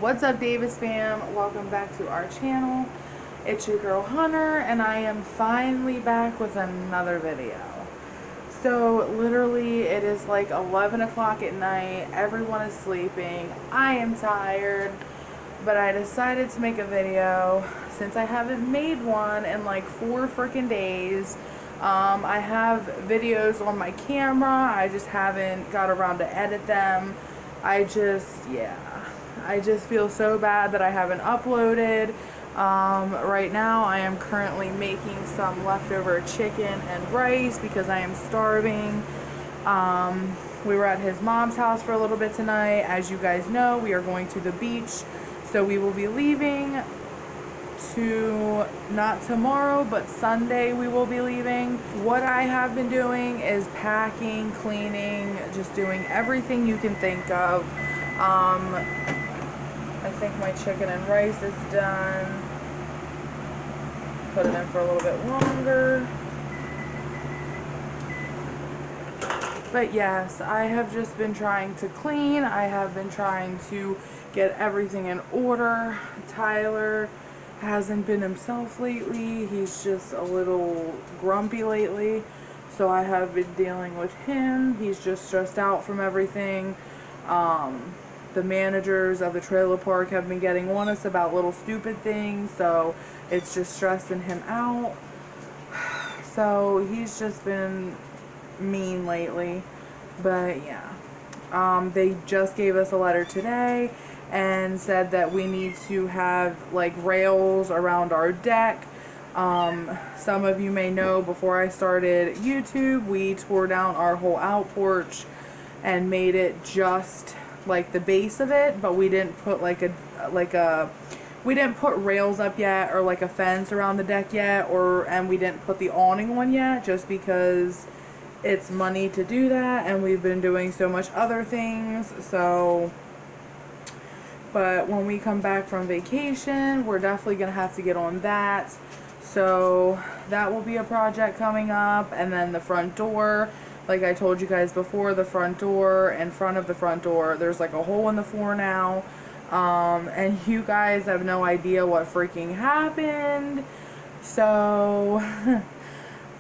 What's up, Davis fam? Welcome back to our channel. It's your girl Hunter, and I am finally back with another video. So literally it is like 11 o'clock at night. Everyone is sleeping. I am tired, but I decided to make a video since I haven't made one in like 4 freaking days. I have videos on my camera. I just haven't got around to edit them. I just feel so bad that I haven't uploaded. Right now I am currently making some leftover chicken and rice because I am starving. We were at his mom's house for a little bit tonight. As you guys know, we are going to the beach, so we will be leaving not tomorrow, but Sunday we will be leaving. What I have been doing is packing, cleaning, just doing everything you can think of. I think my chicken and rice is done. Put it in for a little bit longer. But yes, I have just been trying to clean. I have been trying to get everything in order. Tyler hasn't been himself lately. He's just a little grumpy lately. So I have been dealing with him. He's just stressed out from everything. The managers of the trailer park have been getting on us about little stupid things, so it's just stressing him out. So he's just been mean lately. But yeah, they just gave us a letter today and said that we need to have like rails around our deck. Some of you may know, before I started YouTube, we tore down our whole out porch and made it just like the base of it, but we didn't put we didn't put rails up yet, or like a fence around the deck yet, and we didn't put the awning one yet, just because it's money to do that, and we've been doing so much other things. So but when we come back from vacation, we're definitely gonna have to get on that. So that will be a project coming up. And then the front door, like I told you guys before, the front door, in front of the front door, there's like a hole in the floor now. And you guys have no idea what freaking happened. So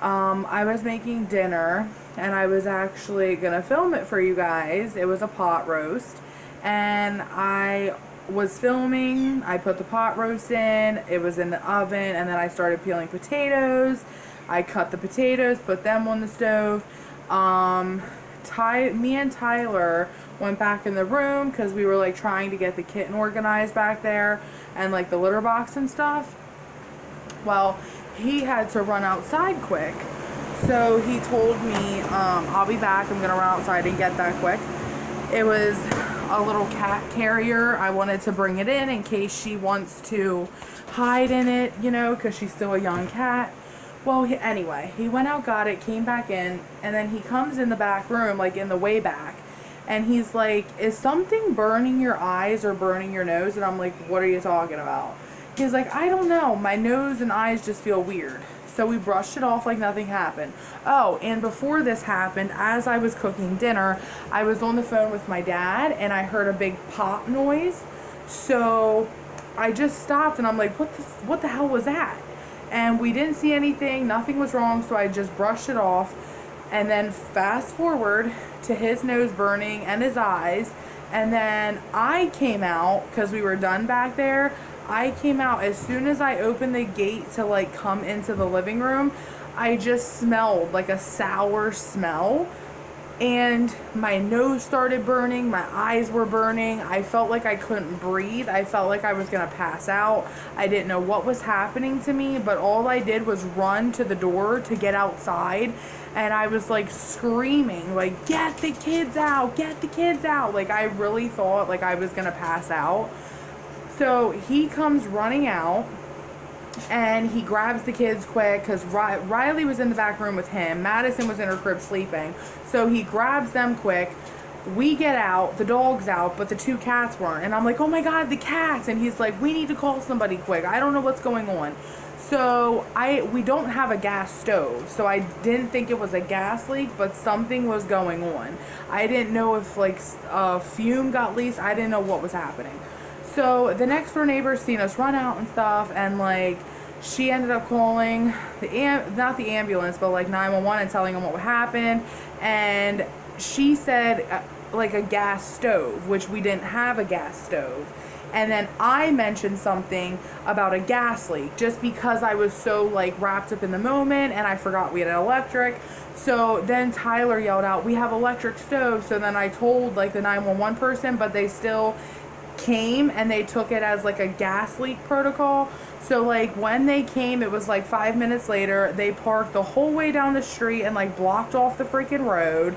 I was making dinner, and I was actually gonna film it for you guys. It was a pot roast, and I was filming. I put the pot roast in, it was in the oven, and then I started peeling potatoes. I cut the potatoes, put them on the stove. Me and Tyler went back in the room because we were like trying to get the kitten organized back there, and like the litter box and stuff. Well, he had to run outside quick, so he told me, I'll be back, I'm gonna run outside and get that quick. It was a little cat carrier. I wanted to bring it in case she wants to hide in it, you know, because she's still a young cat. Well, anyway, he went out, got it, came back in, and then he comes in the back room, like in the way back, and he's like, is something burning your eyes or burning your nose? And I'm like, what are you talking about? He's like, I don't know, my nose and eyes just feel weird. So we brushed it off like nothing happened. Oh, and before this happened, as I was cooking dinner, I was on the phone with my dad, and I heard a big pop noise. So I just stopped, and I'm like, what the hell was that? And we didn't see anything, nothing was wrong, so I just brushed it off. And then fast forward to his nose burning and his eyes, and then I came out, because we were done back there. I came out as soon as I opened the gate to like come into the living room. I just smelled like a sour smell, and my nose started burning, my eyes were burning, I felt like I couldn't breathe, I felt like I was gonna pass out. I didn't know what was happening to me, but all I did was run to the door to get outside, and I was like screaming, like, get the kids out, get the kids out. Like, I really thought like I was gonna pass out. So he comes running out, and he grabs the kids quick, because Ryleigh was in the back room with him. Madison was in her crib sleeping. So he grabs them quick. We get out, the dog's out, but the 2 cats weren't. And I'm like, oh my God, the cats. And he's like, we need to call somebody quick. I don't know what's going on. So we don't have a gas stove, so I didn't think it was a gas leak, but something was going on. I didn't know if like a fume got leaked. I didn't know what was happening. So the next door neighbor seen us run out and stuff, and like she ended up calling not the ambulance, but like 911 and telling them what happened. And she said like a gas stove, which we didn't have a gas stove. And then I mentioned something about a gas leak just because I was so like wrapped up in the moment and I forgot we had an electric. So then Tyler yelled out, "We have electric stove." So then I told like the 911 person, but they still came and they took it as like a gas leak protocol. So like when they came, it was like 5 minutes later. They parked the whole way down the street and like blocked off the freaking road.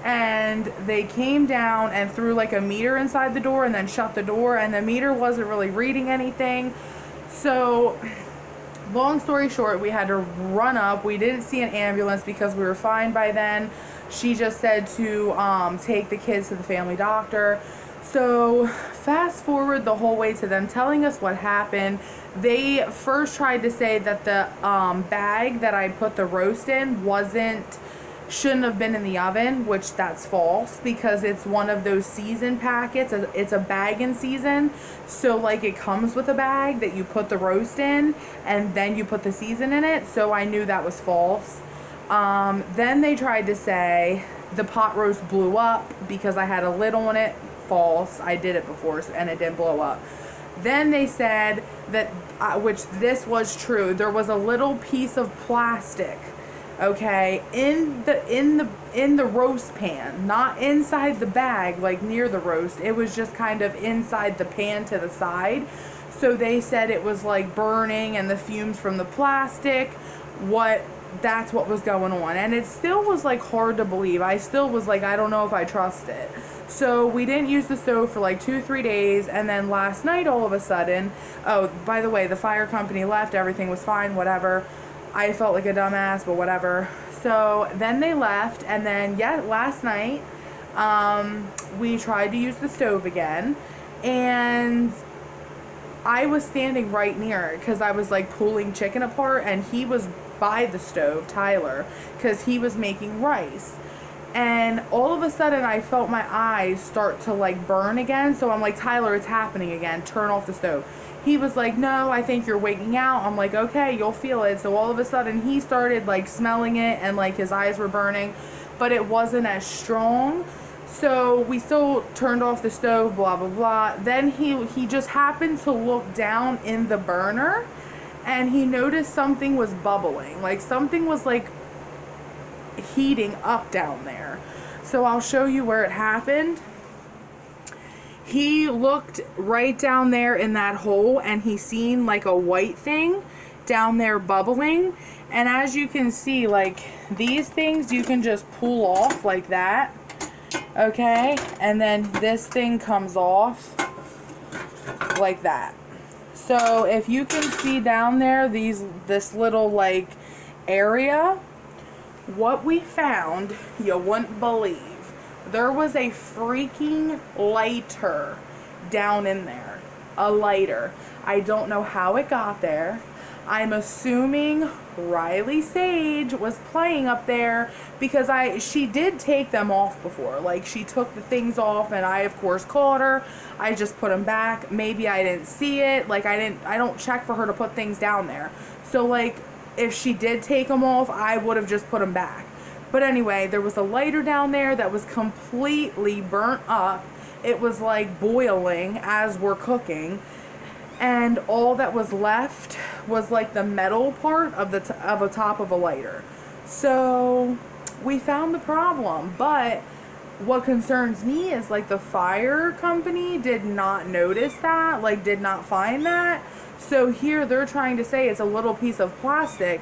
And they came down and threw like a meter inside the door and then shut the door, and the meter wasn't really reading anything. So long story short, we had to run up. We didn't see an ambulance because we were fine by then. She just said to take the kids to the family doctor. So fast forward the whole way to them telling us what happened. They first tried to say that the bag that I put the roast in shouldn't have been in the oven, which that's false, because it's one of those season packets. It's a bag in season, so like it comes with a bag that you put the roast in and then you put the season in it. So I knew that was false. Then they tried to say the pot roast blew up because I had a lid on it. False. I did it before and it didn't blow up. Then they said that which this was true, there was a little piece of plastic, okay, in the roast pan, not inside the bag like near the roast. It was just kind of inside the pan to the side. So they said it was like burning and the fumes from the plastic, that's what was going on. And it still was like hard to believe. I still was like, I don't know if I trust it. So we didn't use the stove for like 2-3 days, and then last night all of a sudden, oh, by the way, the fire company left, everything was fine, whatever. I felt like a dumbass, but whatever. So then they left, and then last night we tried to use the stove again, and I was standing right near it because I was like pulling chicken apart, and he was by the stove, Tyler, because he was making rice. And all of a sudden I felt my eyes start to like burn again. So I'm like, Tyler, it's happening again. Turn off the stove. He was like, no, I think you're waking out. I'm like, okay, you'll feel it. So all of a sudden he started like smelling it, and like his eyes were burning, but it wasn't as strong. So we still turned off the stove, blah, blah, blah. Then he just happened to look down in the burner, and he noticed something was bubbling. Like something was like heating up down there. So I'll show you where it happened. He looked right down there in that hole, and he seen like a white thing down there bubbling. And as you can see, like these things you can just pull off like that, okay, and then this thing comes off like that. So if you can see down there, this little like area, what we found, you wouldn't believe. There was a freaking lighter down in there. A lighter. I don't know how it got there. I'm assuming Ryleigh Sage was playing up there, because she did take them off before. Like she took the things off, and I of course caught her. I just put them back. Maybe I didn't see it. Like I don't check for her to put things down there. So like if she did take them off, I would have just put them back. But anyway, there was a lighter down there that was completely burnt up. It was like boiling as we're cooking, and all that was left was like the metal part of the top of a lighter. So we found the problem, but what concerns me is like the fire company did not notice that, like did not find that. So here they're trying to say it's a little piece of plastic,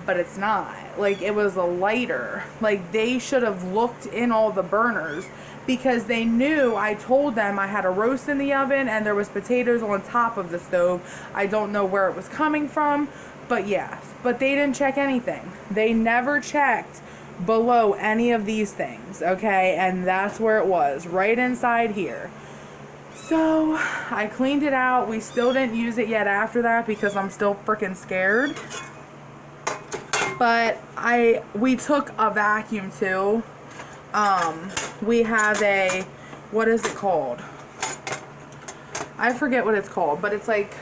but it's not. Like it was a lighter. Like they should have looked in all the burners, because they knew I told them I had a roast in the oven and there was potatoes on top of the stove. I don't know where it was coming from, but yeah. But they didn't check anything. They never checked below any of these things, okay? And that's where it was, right inside here. So I cleaned it out. We still didn't use it yet after that because I'm still freaking scared. But we took a vacuum too. We have a, what is it called? I forget what it's called, but it's like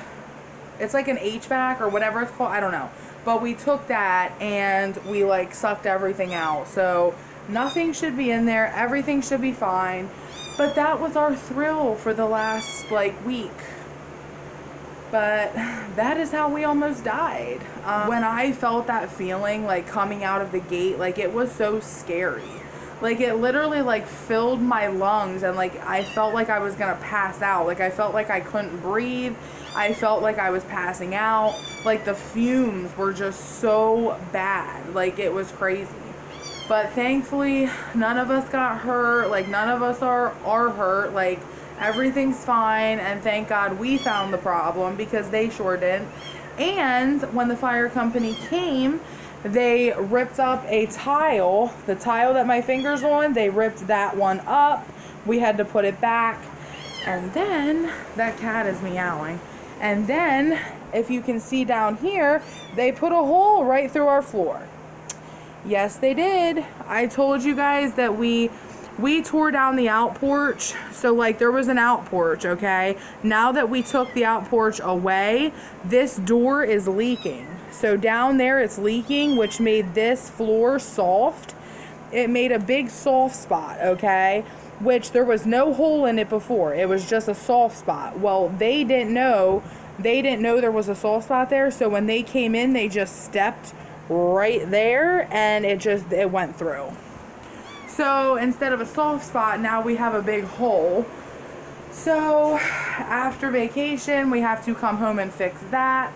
an HVAC or whatever it's called. I don't know. But we took that and we like sucked everything out. So nothing should be in there. Everything should be fine. But that was our thrill for the last like week. But that is how we almost died. When I felt that feeling like coming out of the gate, like it was so scary. Like it literally like filled my lungs, and like I felt like I was gonna pass out. Like I felt like I couldn't breathe. I felt like I was passing out. Like the fumes were just so bad. Like it was crazy. But thankfully none of us got hurt. Like none of us are hurt. Like everything's fine, and thank God we found the problem, because they sure didn't. And when the fire company came, they ripped up a tile, the tile that my finger's on, they ripped that one up. We had to put it back. And then, that cat is meowing. And then, if you can see down here, they put a hole right through our floor. Yes, they did. I told you guys that we tore down the out porch. So like there was an out porch, okay? Now that we took the out porch away, this door is leaking. So down there it's leaking, which made this floor soft. It made a big soft spot, okay? Which there was no hole in it before. It was just a soft spot. Well, they didn't know there was a soft spot there. So when they came in, they just stepped right there and it went through. So instead of a soft spot, now we have a big hole. So after vacation, we have to come home and fix that.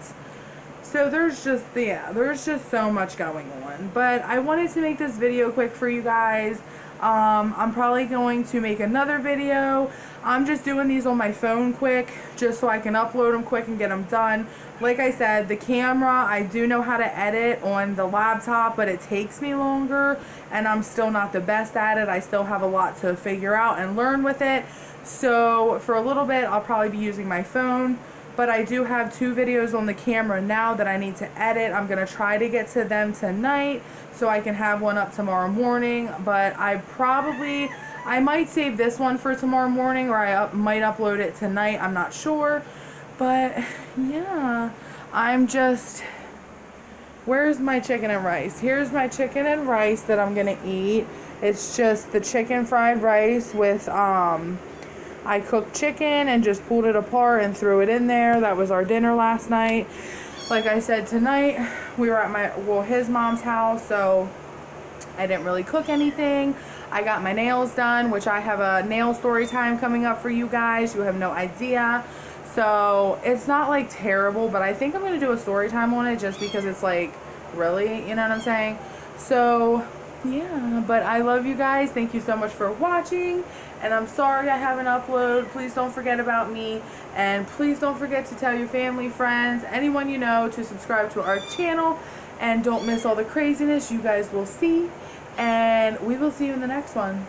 So there's just so much going on. But I wanted to make this video quick for you guys. I'm probably going to make another video. I'm just doing these on my phone quick, just so I can upload them quick and get them done. Like I said, the camera, I do know how to edit on the laptop, but it takes me longer, and I'm still not the best at it. I still have a lot to figure out and learn with it. So for a little bit, I'll probably be using my phone. But I do have 2 videos on the camera now that I need to edit. I'm going to try to get to them tonight so I can have one up tomorrow morning. But I might save this one for tomorrow morning, or I might upload it tonight. I'm not sure. But yeah, where's my chicken and rice? Here's my chicken and rice that I'm going to eat. It's just the chicken fried rice with, I cooked chicken and just pulled it apart and threw it in there. That was our dinner last night. Like I said, tonight we were at his mom's house, so I didn't really cook anything. I got my nails done, which I have a nail story time coming up for you guys. You have no idea. So it's not like terrible, but I think I'm going to do a story time on it just because it's like, really, you know what I'm saying? So yeah, but I love you guys. Thank you so much for watching. And I'm sorry I haven't uploaded. Please don't forget about me. And please don't forget to tell your family, friends, anyone you know to subscribe to our channel. And don't miss all the craziness you guys will see. And we will see you in the next one.